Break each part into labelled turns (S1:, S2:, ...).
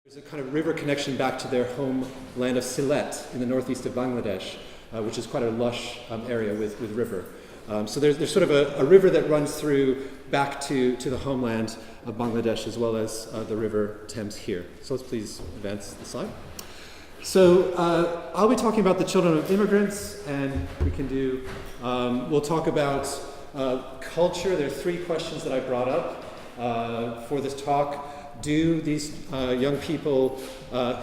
S1: There's a kind of river connection back to their homeland of Sylhet in the northeast of Bangladesh, which is quite a lush area with river. So there's sort of a river that runs through back to the homeland of Bangladesh, as well as the river Thames here. So let's please advance the slide. So I'll be talking about the children of immigrants, and we'll talk about culture. There are three questions that I brought up for this talk. Do these young people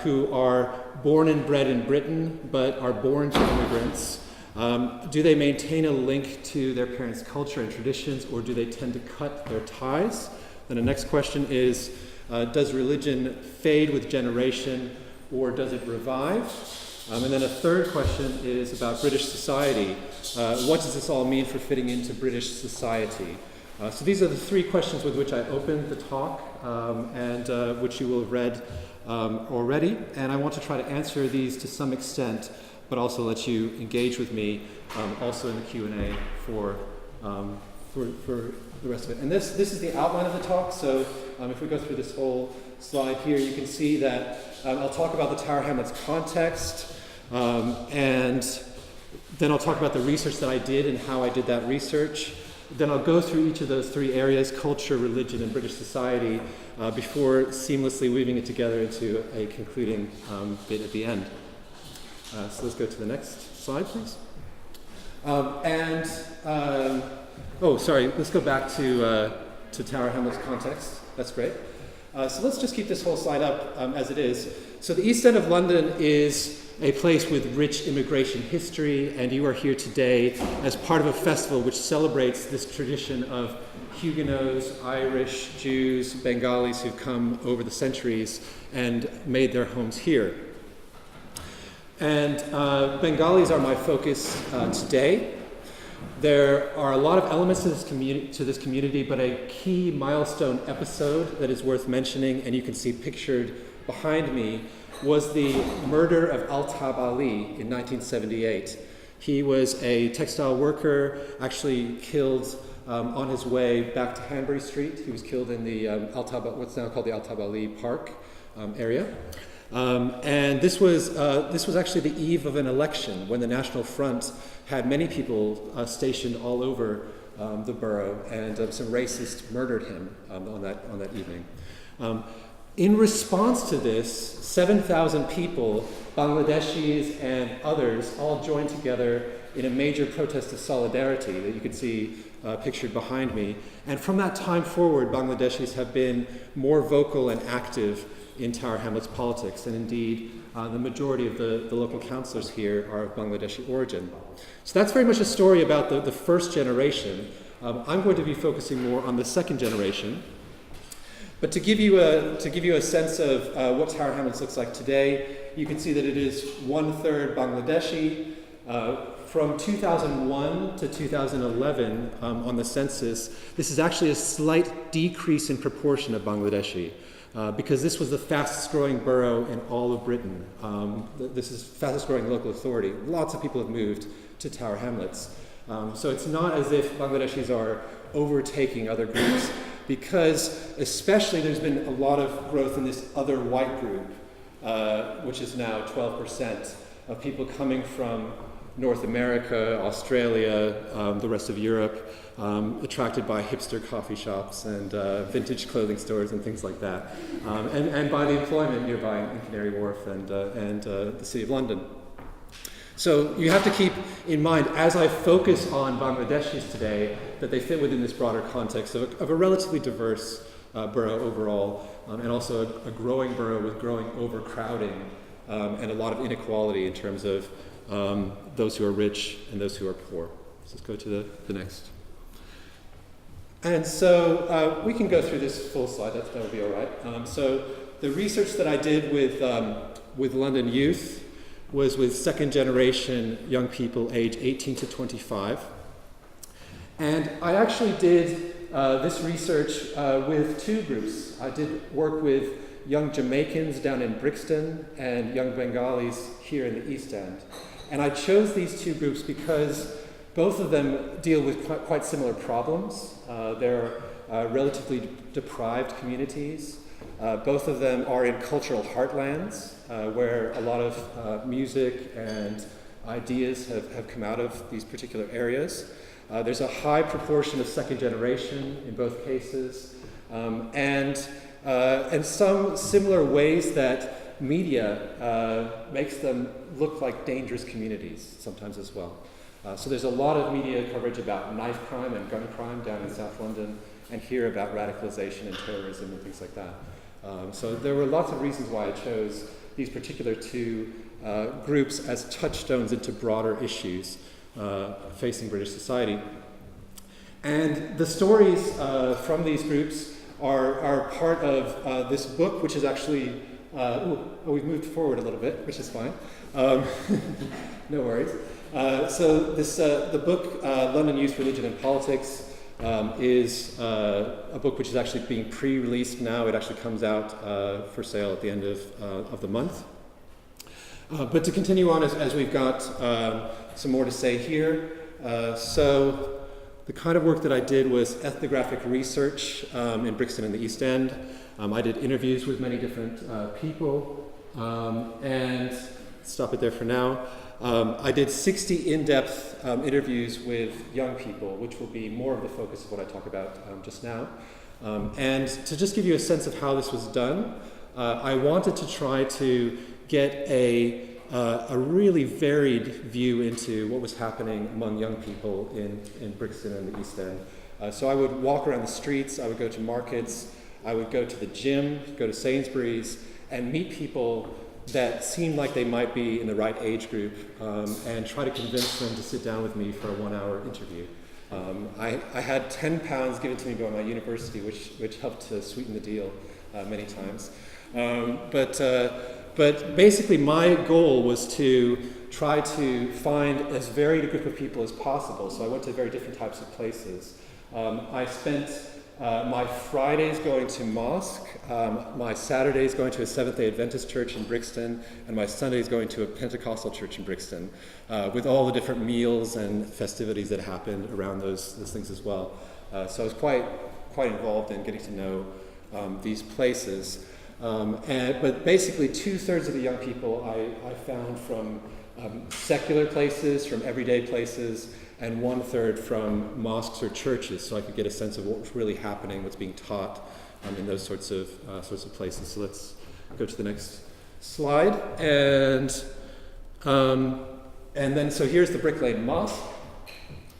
S1: who are born and bred in Britain but are born to immigrants, do they maintain a link to their parents' culture and traditions, or do they tend to cut their ties? Then the next question is, does religion fade with generation, or does it revive? And then a third question is about British society. What does this all mean for fitting into British society? So these are the three questions with which I opened the talk, and which you will have read already. And I want to try to answer these to some extent, but also let you engage with me also in the Q&A for the rest of it. And this is the outline of the talk. So if we go through this whole slide here, you can see that I'll talk about the Tower Hamlets context, and then I'll talk about the research that I did and how I did that research. Then I'll go through each of those three areas, culture, religion, and British society, before seamlessly weaving it together into a concluding bit at the end. So let's go to the next slide, please. Let's go back to Tower Hamlets context. That's great. So let's just keep this whole slide up as it is. So the East End of London is a place with rich immigration history, and you are here today as part of a festival which celebrates this tradition of Huguenots, Irish, Jews, Bengalis who've come over the centuries and made their homes here. And Bengalis are my focus today. There are a lot of elements to this community, but a key milestone episode that is worth mentioning, and you can see pictured behind me, was the murder of Altab Ali in 1978. He was a textile worker, actually killed on his way back to Hanbury Street. He was killed in the what's now called the Altab Ali Park area. And this was actually the eve of an election when the National Front had many people stationed all over the borough, and some racists murdered him on that evening. In response to this, 7,000 people, Bangladeshis and others, all joined together in a major protest of solidarity that you can see pictured behind me. And from that time forward, Bangladeshis have been more vocal and active in Tower Hamlets politics, and indeed the majority of the local councillors here are of Bangladeshi origin. So that's very much a story about the first generation. I'm going to be focusing more on the second generation. But to give you a sense of what Tower Hamlets looks like today, you can see that it is 1/3 Bangladeshi. From 2001 to 2011 on the census, this is actually a slight decrease in proportion of Bangladeshi, because this was the fastest growing borough in all of Britain. This is fastest growing local authority. Lots of people have moved to Tower Hamlets. So it's not as if Bangladeshis are overtaking other groups, because especially there's been a lot of growth in this other white group, which is now 12% of people coming from North America, Australia, the rest of Europe, attracted by hipster coffee shops and vintage clothing stores and things like that, and by the employment nearby in Canary Wharf and the City of London. So you have to keep in mind, as I focus on Bangladeshis today, that they fit within this broader context of a relatively diverse borough overall, and also a growing borough with growing overcrowding and a lot of inequality in terms of those who are rich and those who are poor. So let's go to the next. And so we can go through this full slide, that would be all right. So the research that I did with London youth was with second generation young people aged 18 to 25. And I actually did this research with two groups. I did work with young Jamaicans down in Brixton and young Bengalis here in the East End. And I chose these two groups because both of them deal with quite similar problems. They're relatively deprived communities. Both of them are in cultural heartlands, where a lot of music and ideas have come out of these particular areas. There's a high proportion of second generation in both cases, and some similar ways that media makes them look like dangerous communities sometimes as well. So there's a lot of media coverage about knife crime and gun crime down in South London, and here about radicalization and terrorism and things like that. So there were lots of reasons why I chose these particular two groups as touchstones into broader issues facing British society. And the stories from these groups are part of this book, which is actually, we've moved forward a little bit, which is fine. No worries. So this, the book, London Youth, Religion and Politics, is a book which is actually being pre-released now. It actually comes out for sale at the end of the month. But to continue on, as we've got some more to say here, so the kind of work that I did was ethnographic research in Brixton and the East End. I did interviews with many different people, and stop it there for now. I did 60 in-depth interviews with young people, which will be more of the focus of what I talk about just now. And to just give you a sense of how this was done, I wanted to try to get a really varied view into what was happening among young people in Brixton and the East End. So I would walk around the streets, I would go to markets, I would go to the gym, go to Sainsbury's, and meet people that seemed like they might be in the right age group, and try to convince them to sit down with me for a 1-hour interview. I had £10 given to me by my university, which helped to sweeten the deal many times. But basically my goal was to try to find as varied a group of people as possible, so I went to very different types of places. I spent my Fridays going to mosque, my Saturdays going to a Seventh-day Adventist church in Brixton, and my Sundays going to a Pentecostal church in Brixton, with all the different meals and festivities that happened around those things as well. So I was quite involved in getting to know these places. But basically 2/3 of the young people I found from secular places, from everyday places, and 1/3 from mosques or churches, so I could get a sense of what was really happening, what's being taught in those sorts of places. So let's go to the next slide. And then, so here's the Brick Lane Mosque,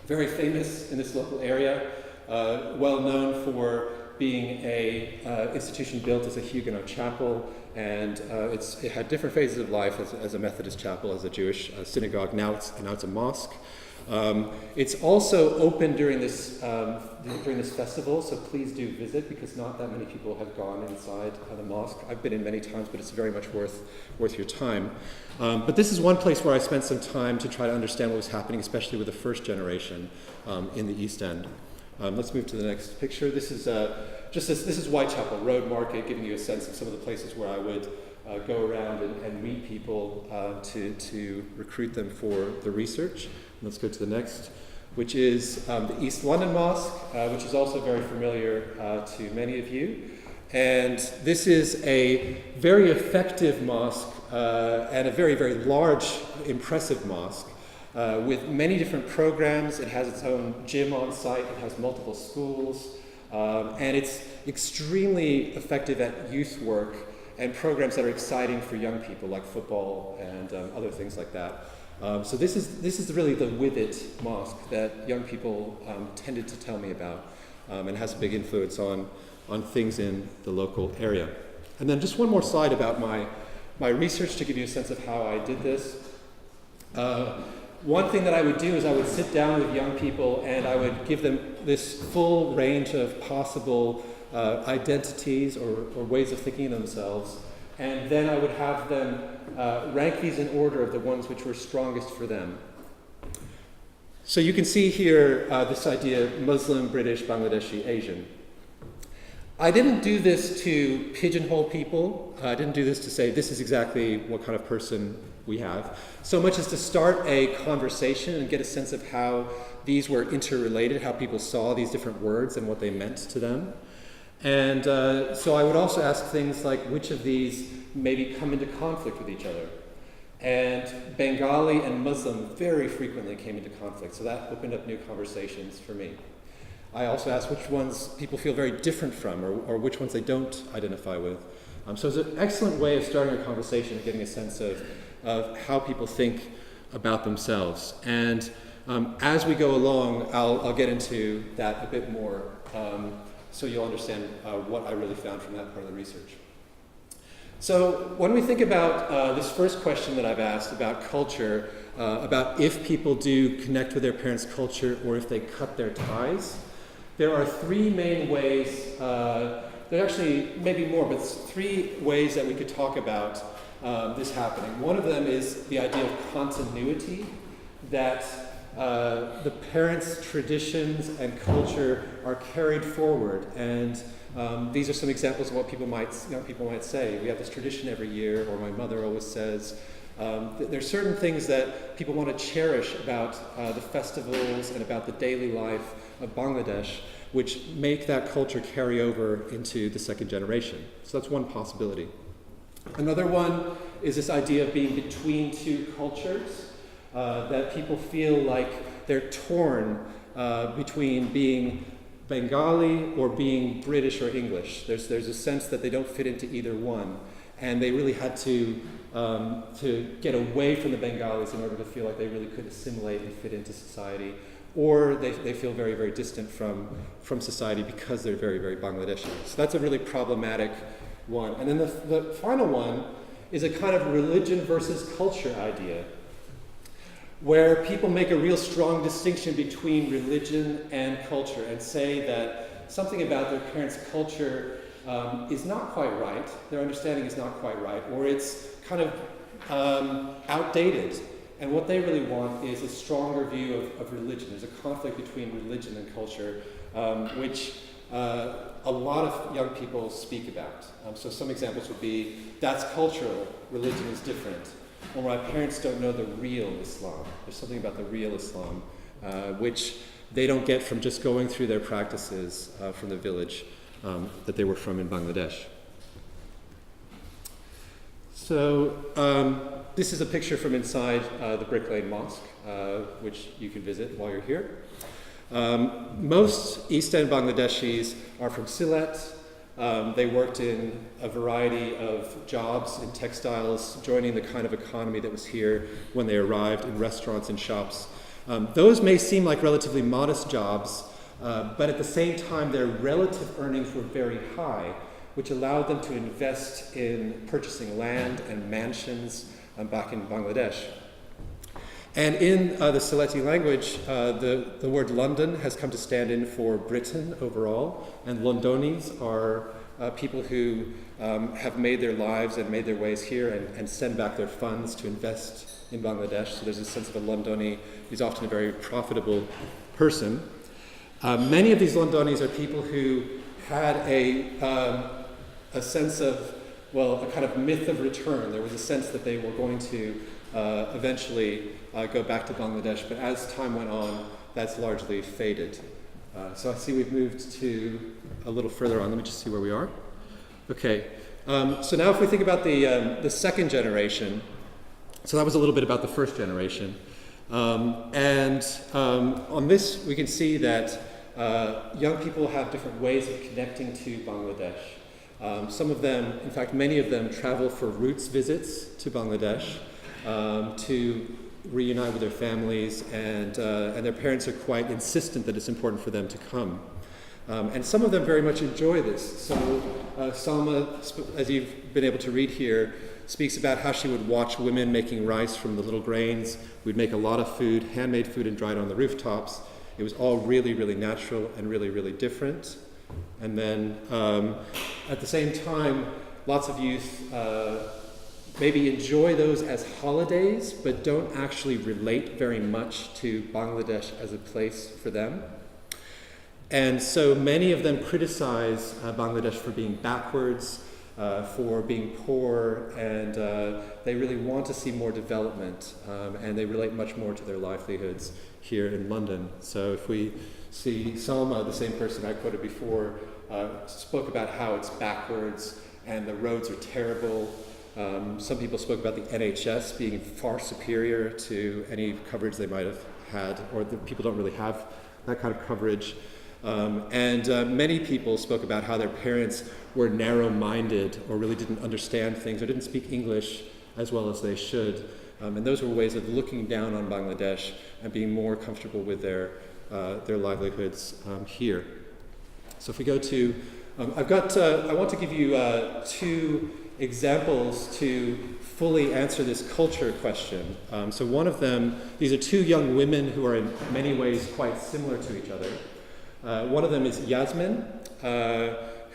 S1: very famous in this local area, well known for being a institution built as a Huguenot chapel, and it had different phases of life as a Methodist chapel, as a Jewish synagogue. Now it's a mosque. It's also open during this festival, so please do visit, because not that many people have gone inside the mosque. I've been in many times, but it's very much worth your time. But this is one place where I spent some time to try to understand what was happening, especially with the first generation in the East End. Let's move to the next picture. This is this is Whitechapel Road Market, giving you a sense of some of the places where I would go around and meet people to recruit them for the research. Let's go to the next, which is the East London Mosque, which is also very familiar to many of you. And this is a very effective mosque and a very, very large, impressive mosque with many different programs. It has its own gym on site, it has multiple schools, and it's extremely effective at youth work and programs that are exciting for young people, like football and other things like that. So this is really the with it mosque that young people tended to tell me about, and has a big influence on things in the local area. And then just one more slide about my research to give you a sense of how I did this. One thing that I would do is I would sit down with young people and I would give them this full range of possible identities or ways of thinking of themselves, and then I would have them rank these in order of the ones which were strongest for them. So you can see here this idea of Muslim, British, Bangladeshi, Asian. I didn't do this to pigeonhole people. I didn't do this to say this is exactly what kind of person we have, so much as to start a conversation and get a sense of how these were interrelated, how people saw these different words and what they meant to them. And so I would also ask things like which of these maybe come into conflict with each other. And Bengali and Muslim very frequently came into conflict, so that opened up new conversations for me. I also asked which ones people feel very different from, or which ones they don't identify with. So it's an excellent way of starting a conversation and getting a sense of how people think about themselves. And as we go along, I'll get into that a bit more, so you'll understand what I really found from that part of the research. So when we think about this first question that I've asked about culture, about if people do connect with their parents' culture or if they cut their ties, there are three main ways, there are actually maybe more, but three ways that we could talk about this happening. One of them is the idea of continuity, that the parents' traditions and culture are carried forward, and these are some examples of what people might say. We have this tradition every year, or my mother always says. There's certain things that people want to cherish about the festivals and about the daily life of Bangladesh, which make that culture carry over into the second generation. So that's one possibility. Another one is this idea of being between two cultures, that people feel like they're torn between being Bengali or being British or English. There's a sense that they don't fit into either one, and they really had to get away from the Bengalis in order to feel like they really could assimilate and fit into society, or they feel very, very distant from society because they're very, very Bangladeshi. So that's a really problematic one. And then the final one is a kind of religion versus culture idea, where people make a real strong distinction between religion and culture and say that something about their parents' culture is not quite right, their understanding is not quite right, or it's kind of outdated. And what they really want is a stronger view of religion. There's a conflict between religion and culture, which a lot of young people speak about. So some examples would be, that's cultural, religion is different. Or my parents don't know the real Islam. There's something about the real Islam, which they don't get from just going through their practices from the village that they were from in Bangladesh. So this is a picture from inside the Brick Lane Mosque, which you can visit while you're here. Most East End Bangladeshis are from Sylhet. They worked in a variety of jobs in textiles, joining the kind of economy that was here when they arrived, in restaurants and shops. Those may seem like relatively modest jobs, but at the same time their relative earnings were very high, which allowed them to invest in purchasing land and mansions back in Bangladesh. And in the Sylheti language, the word London has come to stand in for Britain overall, and Londonis are people who have made their lives and made their ways here and send back their funds to invest in Bangladesh. So there's a sense of a Londoni who's often a very profitable person. Many of these Londonis are people who had a sense of, well, a kind of myth of return. There was a sense that they were going to eventually go back to Bangladesh, but as time went on, that's largely faded. So I see we've moved to a little further on. Let me just see where we are. Okay, so now if we think about the second generation, so that was a little bit about the first generation. And on this, we can see that young people have different ways of connecting to Bangladesh. Some of them, in fact, many of them travel for roots visits to Bangladesh to reunite with their families, and their parents are quite insistent that it's important for them to come. And some of them very much enjoy this. So Salma, as you've been able to read here, speaks about how she would watch women making rice from the little grains. We'd make a lot of food, handmade food, and dry it on the rooftops. It was all really, really natural and really, really different. And then at the same time, lots of youth maybe enjoy those as holidays, but don't actually relate very much to Bangladesh as a place for them. And so many of them criticize Bangladesh for being backwards, for being poor, and they really want to see more development, and they relate much more to their livelihoods here in London. So if we see Salma, the same person I quoted before, spoke about how it's backwards and the roads are terrible. Some people spoke about the NHS being far superior to any coverage they might have had, or the people don't really have that kind of coverage. And many people spoke about how their parents were narrow-minded or really didn't understand things or didn't speak English as well as they should. And those were ways of looking down on Bangladesh and being more comfortable with their livelihoods here. So if we go to, I want to give you 2 examples to fully answer this culture question. So one of them, these are 2 young women who are in many ways quite similar to each other. One of them is Yasmin,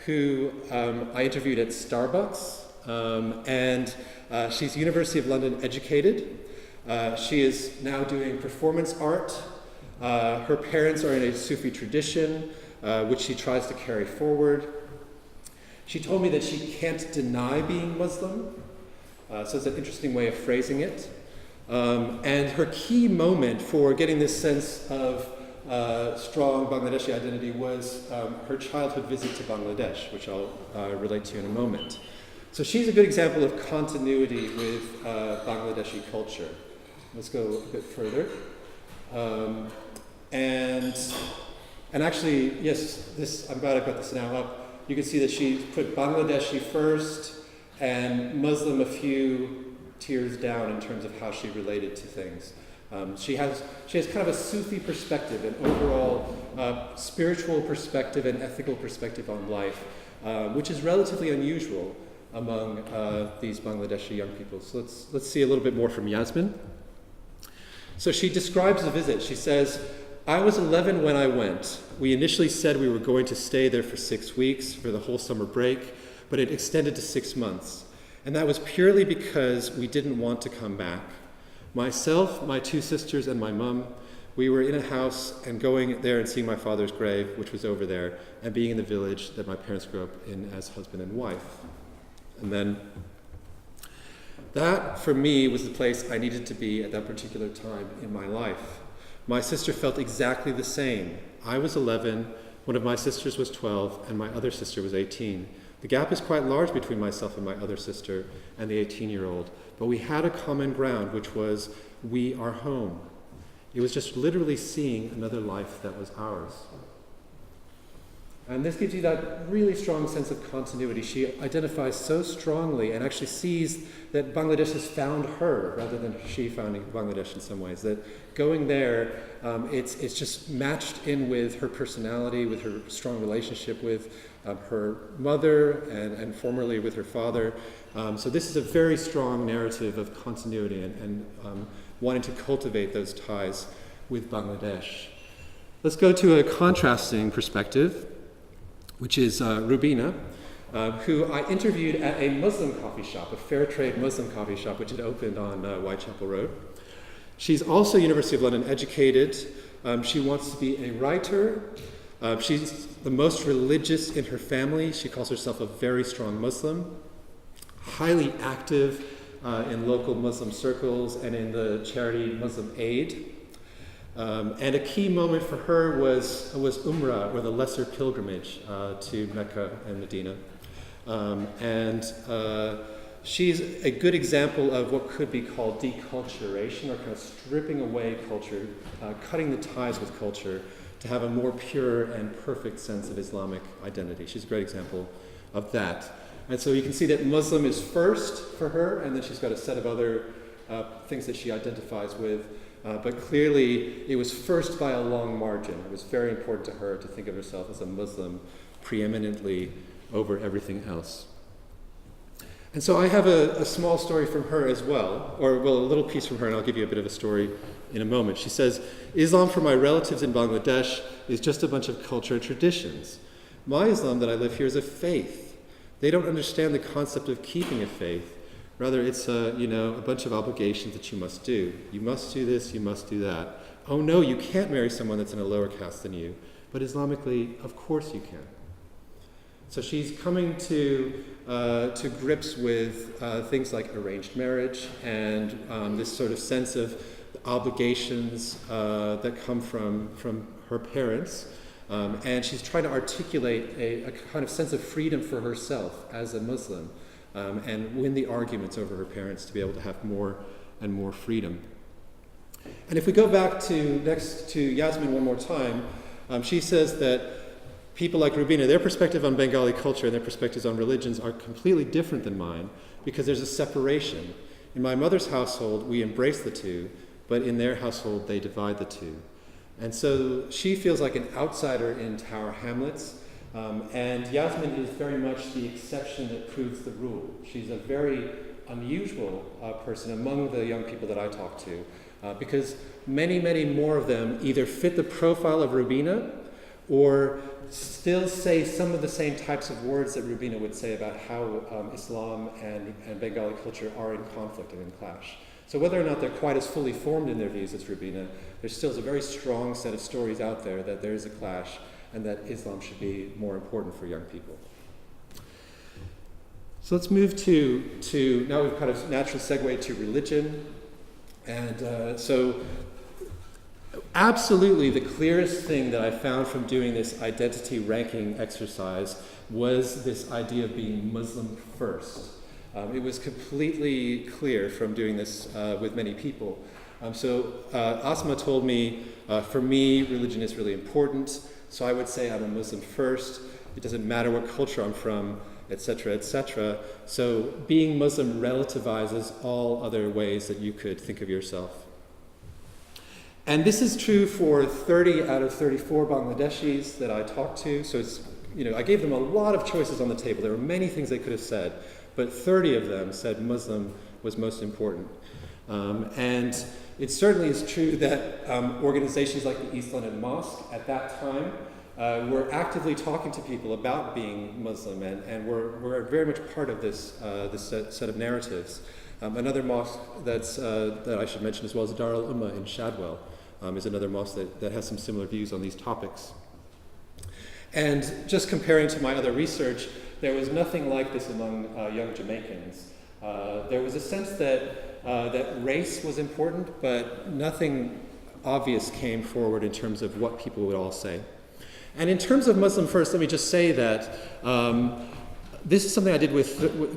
S1: who I interviewed at Starbucks, and she's University of London educated. She is now doing performance art. Her parents are in a Sufi tradition, which she tries to carry forward. She told me that she can't deny being Muslim, so it's an interesting way of phrasing it. And her key moment for getting this sense of strong Bangladeshi identity was her childhood visit to Bangladesh, which I'll relate to in a moment. So she's a good example of continuity with Bangladeshi culture. Let's go a bit further. And actually, yes, I'm glad I got this now up. You can see that she put Bangladeshi first and Muslim a few tiers down in terms of how she related to things. She has kind of a Sufi perspective, an overall spiritual perspective and ethical perspective on life, which is relatively unusual among these Bangladeshi young people. So let's see a little bit more from Yasmin. So she describes the visit. She says, "I was 11 when I went. We initially said we were going to stay there for 6 weeks for the whole summer break, but it extended to 6 months. And that was purely because we didn't want to come back. Myself, my 2 sisters, and my mum, we were in a house and going there and seeing my father's grave, which was over there, and being in the village that my parents grew up in as husband and wife." And then, that for me was the place I needed to be at that particular time in my life. My sister felt exactly the same. I was 11, one of my sisters was 12, and my other sister was 18. The gap is quite large between myself and my other sister and the 18-year-old, but we had a common ground, which was we are home. It was just literally seeing another life that was ours. And this gives you that really strong sense of continuity. She identifies so strongly and actually sees that Bangladesh has found her rather than she finding Bangladesh in some ways. That going there, it's just matched in with her personality, with her strong relationship with her mother and formerly with her father. So this is a very strong narrative of continuity and wanting to cultivate those ties with Bangladesh. Let's go to a contrasting perspective, which is Rubina, who I interviewed at a Muslim coffee shop, a fair trade Muslim coffee shop, which had opened on Whitechapel Road. She's also University of London educated. She wants to be a writer. She's the most religious in her family. She calls herself a very strong Muslim, highly active in local Muslim circles and in the charity Muslim Aid. And a key moment for her was Umrah, or the Lesser Pilgrimage to Mecca and Medina. She's a good example of what could be called deculturation, or kind of stripping away culture, cutting the ties with culture to have a more pure and perfect sense of Islamic identity. She's a great example of that. And so you can see that Muslim is first for her, and then she's got a set of other things that she identifies with. But clearly, it was first by a long margin. It was very important to her to think of herself as a Muslim preeminently over everything else. And so I have a small story from her as well, a little piece from her, and I'll give you a bit of a story in a moment. She says, "Islam for my relatives in Bangladesh is just a bunch of culture and traditions. My Islam that I live here is a faith. They don't understand the concept of keeping a faith. Rather, it's a bunch of obligations that you must do. You must do this, you must do that. Oh no, you can't marry someone that's in a lower caste than you. But Islamically, of course you can." So she's coming to grips with things like arranged marriage and this sort of sense of obligations that come from her parents. And she's trying to articulate a kind of sense of freedom for herself as a Muslim, and win the arguments over her parents to be able to have more and more freedom. And if we go back to Yasmin one more time, she says that people like Rubina, their perspective on Bengali culture and their perspectives on religions are completely different than mine because there's a separation. In my mother's household, we embrace the two, but in their household, they divide the two. And so she feels like an outsider in Tower Hamlets, and Yasmin is very much the exception that proves the rule. She's a very unusual person among the young people that I talk to, because many, many more of them either fit the profile of Rubina or still say some of the same types of words that Rubina would say about how Islam and Bengali culture are in conflict and in clash. So whether or not they're quite as fully formed in their views as Rubina, there still is a very strong set of stories out there that there is a clash and that Islam should be more important for young people. So let's move to now we've kind of naturally segued to religion. And so absolutely the clearest thing that I found from doing this identity ranking exercise was this idea of being Muslim first. It was completely clear from doing this with many people. So Asma told me, for me, religion is really important, so I would say I'm a Muslim first. It doesn't matter what culture I'm from, etc., etc. So being Muslim relativizes all other ways that you could think of yourself. And this is true for 30 out of 34 Bangladeshis that I talked to. So it's, I gave them a lot of choices on the table. There were many things they could have said, but 30 of them said Muslim was most important. And it certainly is true that organizations like the East London Mosque at that time were actively talking to people about being Muslim, and were very much part of this set of narratives. Another mosque that I should mention as well is Dar al-Ummah in Shadwell, is another mosque that has some similar views on these topics. And just comparing to my other research, there was nothing like this among young Jamaicans. There was a sense that race was important, but nothing obvious came forward in terms of what people would all say. And in terms of Muslim first, let me just say that this is something I did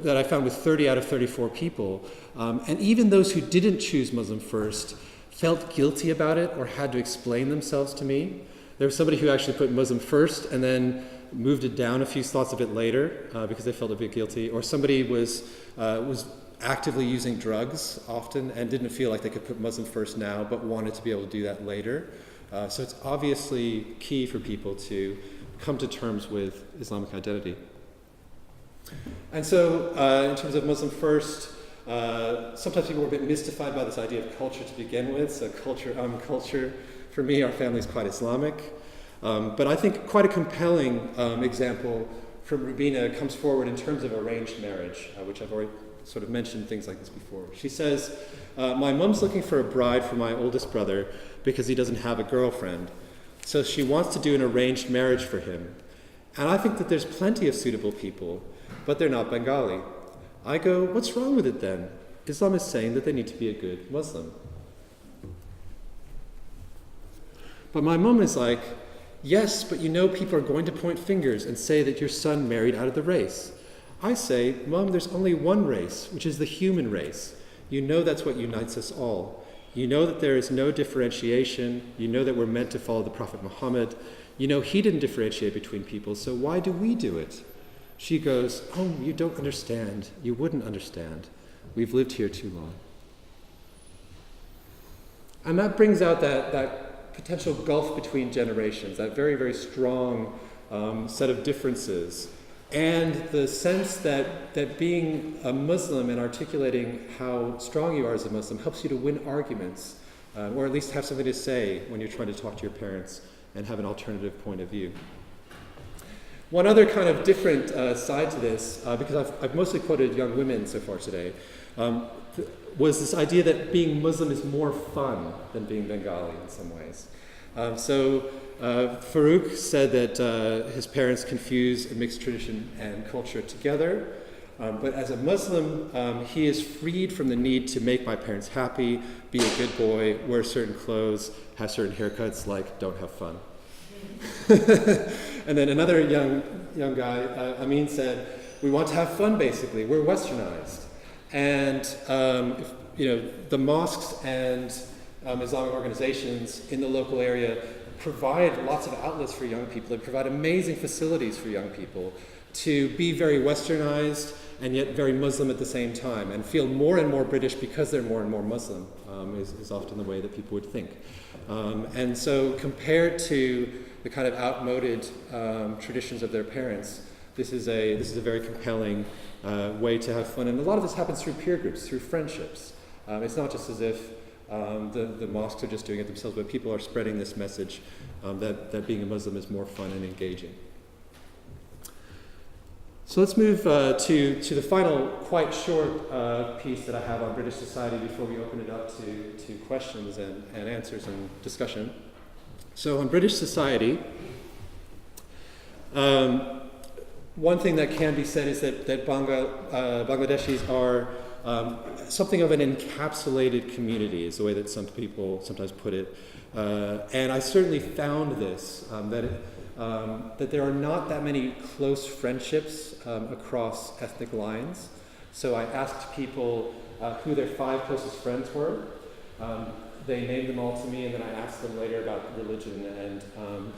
S1: that I found with 30 out of 34 people. And even those who didn't choose Muslim first felt guilty about it or had to explain themselves to me. There was somebody who actually put Muslim first and then moved it down a few slots of it later because they felt a bit guilty. Or somebody was actively using drugs often and didn't feel like they could put Muslim first now, but wanted to be able to do that later. So it's obviously key for people to come to terms with Islamic identity. And so in terms of Muslim first, sometimes people were a bit mystified by this idea of culture to begin with. So culture. For me, our family is quite Islamic. But I think quite a compelling example from Rubina comes forward in terms of arranged marriage, which I've already sort of mentioned things like this before. She says, my mom's looking for a bride for my oldest brother because he doesn't have a girlfriend. So she wants to do an arranged marriage for him. And I think that there's plenty of suitable people, but they're not Bengali. I go, what's wrong with it then? Islam is saying that they need to be a good Muslim. But my mom is like, yes, but people are going to point fingers and say that your son married out of the race. I say, Mom, there's only one race, which is the human race. You know that's what unites us all. You know that there is no differentiation. You know that we're meant to follow the Prophet Muhammad. You know he didn't differentiate between people, so why do we do it? She goes, oh, you don't understand. You wouldn't understand. We've lived here too long. And that brings out that potential gulf between generations, that very, very strong set of differences. And the sense that being a Muslim and articulating how strong you are as a Muslim helps you to win arguments, or at least have something to say when you're trying to talk to your parents and have an alternative point of view. One other kind of different side to this, because I've mostly quoted young women so far today, was this idea that being Muslim is more fun than being Bengali in some ways. Farouk said that his parents confuse a mixed tradition and culture together, but as a Muslim, he is freed from the need to make my parents happy, be a good boy, wear certain clothes, have certain haircuts, like don't have fun. And then another young guy, Amin, said, we want to have fun, basically. We're westernized. And the mosques and Islamic organizations in the local area provide lots of outlets for young people. They provide amazing facilities for young people to be very westernized and yet very Muslim at the same time, and feel more and more British because they're more and more Muslim, is often the way that people would think. And so compared to the kind of outmoded traditions of their parents, this is a very compelling way to have fun. And a lot of this happens through peer groups, through friendships. It's not just as if the mosques are just doing it themselves, but people are spreading this message that being a Muslim is more fun and engaging. So let's move to the final, quite short piece that I have on British society before we open it up to questions and answers and discussion. So on British society, one thing that can be said is that Bangladeshis are something of an encapsulated community, is the way that some people sometimes put it. And I certainly found this, that there are not that many close friendships across ethnic lines. So I asked people who their 5 closest friends were. They named them all to me, and then I asked them later about religion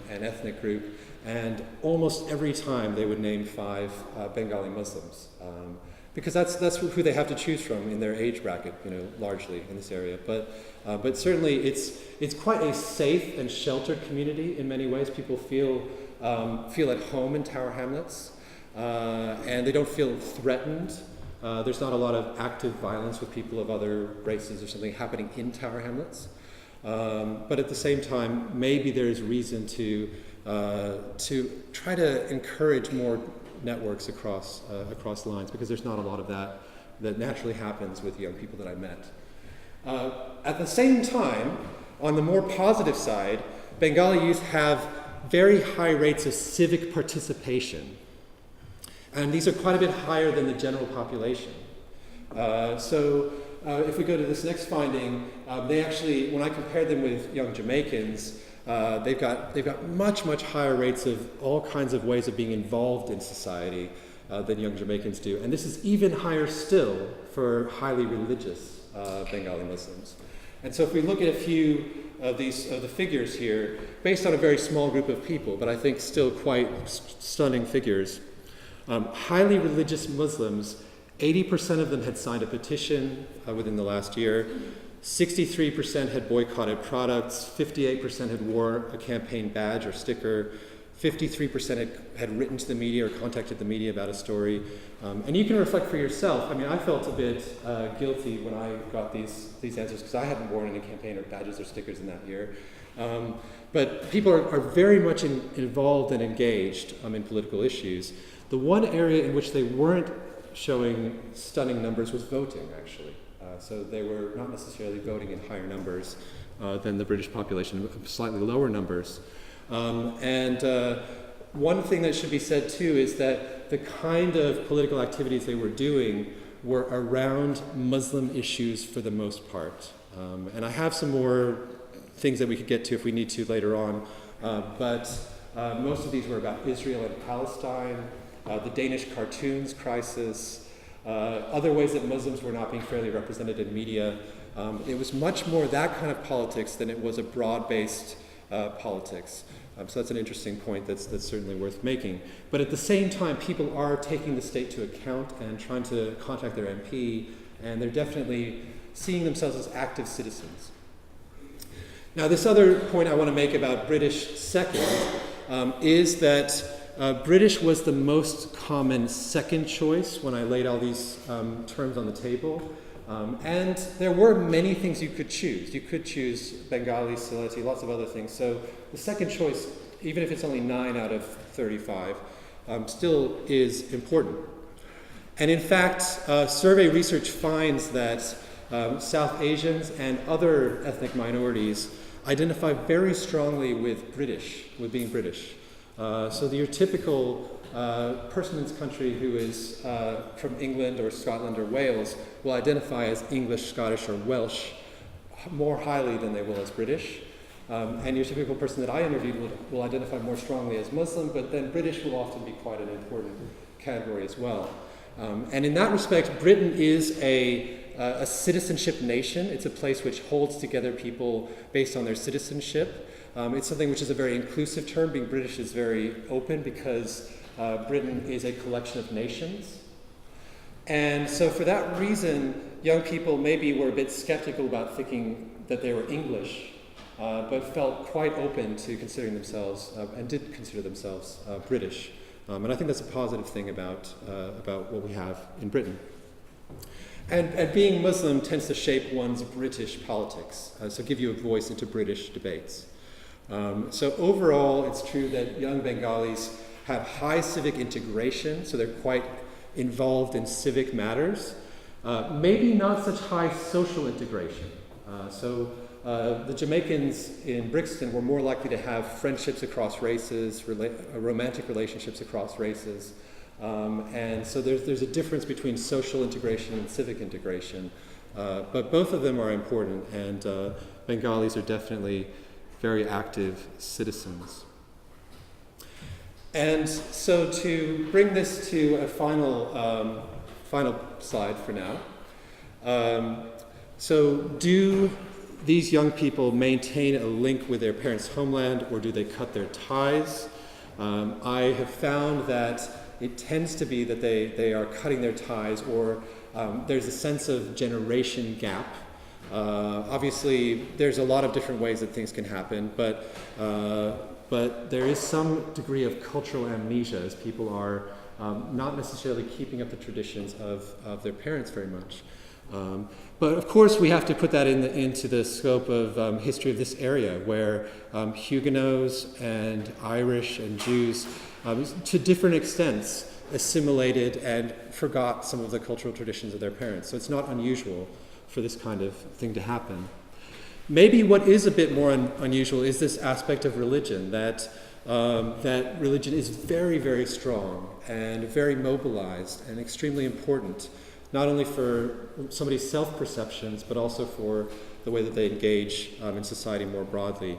S1: and ethnic group. And almost every time they would name 5 Bengali Muslims, because that's who they have to choose from in their age bracket, largely in this area. But certainly it's quite a safe and sheltered community in many ways. People feel at home in Tower Hamlets, and they don't feel threatened. There's not a lot of active violence with people of other races or something happening in Tower Hamlets. But at the same time, maybe there's reason to try to encourage more networks across lines, because there's not a lot of that naturally happens with young people that I met. At the same time, on the more positive side, Bengali youth have very high rates of civic participation. And these are quite a bit higher than the general population. So if we go to this next finding, they actually, when I compared them with young Jamaicans, they've got much higher rates of all kinds of ways of being involved in society than young Jamaicans do. And this is even higher still for highly religious Bengali Muslims. And so if we look at a few of the figures here, based on a very small group of people, but I think still quite stunning figures, highly religious Muslims, 80% of them had signed a petition within the last year. 63% had boycotted products, 58% had wore a campaign badge or sticker, 53% had written to the media or contacted the media about a story. And you can reflect for yourself. I mean, I felt a bit guilty when I got these answers, because I hadn't worn any campaign or badges or stickers in that year. But people are very much involved and engaged in political issues. The one area in which they weren't showing stunning numbers was voting, actually. So they were not necessarily voting in higher numbers than the British population, slightly lower numbers. And one thing that should be said too is that the kind of political activities they were doing were around Muslim issues for the most part. And I have some more things that we could get to if we need to later on, but most of these were about Israel and Palestine, the Danish cartoons crisis, other ways that Muslims were not being fairly represented in media. It was much more that kind of politics than it was a broad-based politics. So that's an interesting point that's certainly worth making. But at the same time, people are taking the state to account and trying to contact their MP, and they're definitely seeing themselves as active citizens. Now, this other point I want to make about British second is that British was the most common second choice when I laid all these terms on the table. And there were many things you could choose. You could choose Bengali, Sylheti, lots of other things. So the second choice, even if it's only 9 out of 35, still is important. And in fact, survey research finds that South Asians and other ethnic minorities identify very strongly with being British. So your typical person in this country who is from England or Scotland or Wales will identify as English, Scottish, or Welsh more highly than they will as British. And your typical person that I interviewed will identify more strongly as Muslim, but then British will often be quite an important category as well. And in that respect, Britain is a citizenship nation. It's a place which holds together people based on their citizenship. It's something which is a very inclusive term. Being British is very open because Britain is a collection of nations. And so for that reason, young people maybe were a bit skeptical about thinking that they were English, but felt quite open to considering themselves, and did consider themselves British. And I think that's a positive thing about what we have in Britain. And being Muslim tends to shape one's British politics, so give you a voice into British debates. So overall, it's true that young Bengalis have high civic integration, so they're quite involved in civic matters. Maybe not such high social integration. The Jamaicans in Brixton were more likely to have friendships across races, romantic relationships across races. And so there's a difference between social integration and civic integration. But both of them are important, and Bengalis are definitely very active citizens. And so to bring this to a final slide for now. So do these young people maintain a link with their parents' homeland, or do they cut their ties? I have found that it tends to be that they are cutting their ties, or there's a sense of generation gap. Obviously, there's a lot of different ways that things can happen, but there is some degree of cultural amnesia, as people are not necessarily keeping up the traditions of their parents very much. But of course, we have to put that into the scope of history of this area, where Huguenots and Irish and Jews, to different extents, assimilated and forgot some of the cultural traditions of their parents. So it's not unusual for this kind of thing to happen. Maybe what is a bit more unusual is this aspect of religion, that religion is very, very strong and very mobilized and extremely important, not only for somebody's self-perceptions, but also for the way that they engage in society more broadly.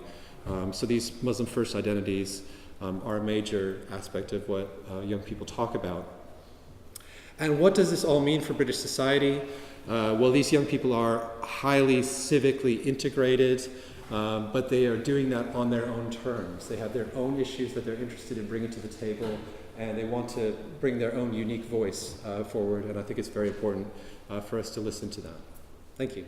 S1: So these Muslim first identities are a major aspect of what young people talk about. And what does this all mean for British society? Well, these young people are highly civically integrated, but they are doing that on their own terms. They have their own issues that they're interested in bringing to the table, and they want to bring their own unique voice forward, and I think it's very important for us to listen to that. Thank you.